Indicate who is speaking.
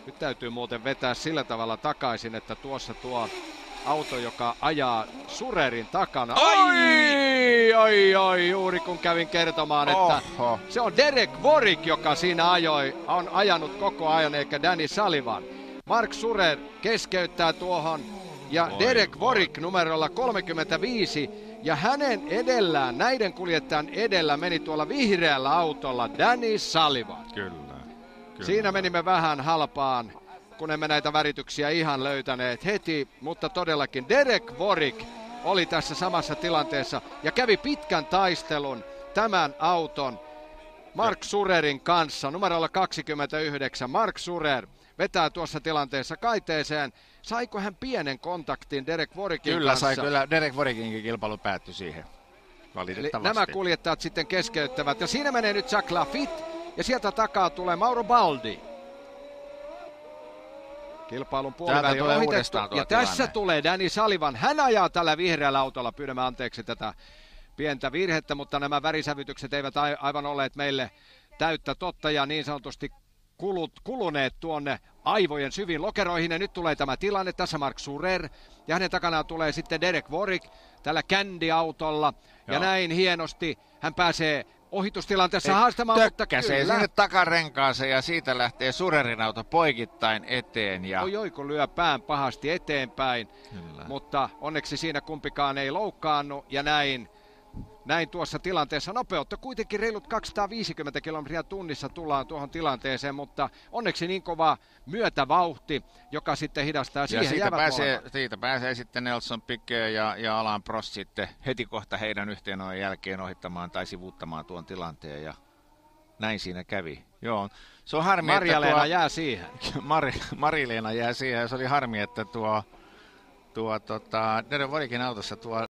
Speaker 1: Nyt täytyy muuten vetää sillä tavalla takaisin, että tuossa tuo auto, joka ajaa Surerin takana. Oi, juuri kun kävin kertomaan, että se on Derek Warwick, joka siinä on ajanut koko ajan, eikä Danny Sullivan. Mark Surer keskeyttää tuohon ja Derek Warwick numerolla 35 ja hänen edellään, näiden kuljettajan edellä meni tuolla vihreällä autolla Danny Sullivan.
Speaker 2: Kyllä.
Speaker 1: Siinä menimme vähän halpaan, kun emme näitä värityksiä ihan löytäneet heti, mutta todellakin Derek Warwick oli tässä samassa tilanteessa ja kävi pitkän taistelun tämän auton Mark Surerin kanssa, numerolla 29. Mark Surer vetää tuossa tilanteessa kaiteeseen. Saiko hän pienen kontaktin Derek Warwickin
Speaker 2: kyllä,
Speaker 1: kanssa?
Speaker 2: Kyllä, Derek Warwickinkin kilpailu päättyi siihen, valitettavasti.
Speaker 1: Nämä kuljettajat sitten keskeyttävät ja siinä menee nyt Jacques Lafitte ja sieltä takaa tulee Mauro Baldi. Kilpailun puoliväli on ohitettu ja tässä tulee Danny Sullivan. Hän ajaa tällä vihreällä autolla, pyydämme anteeksi tätä pientä virhettä, mutta nämä värisävytykset eivät aivan olleet meille täyttä totta ja niin sanotusti kuluneet tuonne aivojen syviin lokeroihin. Ja nyt tulee tämä tilanne, tässä Mark Surer ja hänen takanaan tulee sitten Derek Warwick tällä Candy-autolla. Ja näin hienosti hän pääsee ohitustilanteessa haastamaan, mutta
Speaker 2: tökkäsee sinne takarenkaansa ja siitä lähtee Surerin auto poikittain eteen. Ja
Speaker 1: kun lyö pään pahasti eteenpäin, mutta onneksi siinä kumpikaan ei loukkaannu ja näin tuossa tilanteessa nopeutta kuitenkin reilut 250 kilometriä tunnissa tullaan tuohon tilanteeseen, mutta onneksi niin kova myötävauhti, joka sitten hidastaa siihen
Speaker 2: siitä pääsee sitten Nelson Piquet ja Alain Prost sitten heti kohta heidän yhteenojen jälkeen ohittamaan tai sivuuttamaan tuon tilanteen ja näin siinä kävi. Joo, se on harmi,
Speaker 1: Marja-Leena jää siihen.
Speaker 2: Mari-Leena jää siihen ja se oli harmi, että Derek Warwickin autossa tuo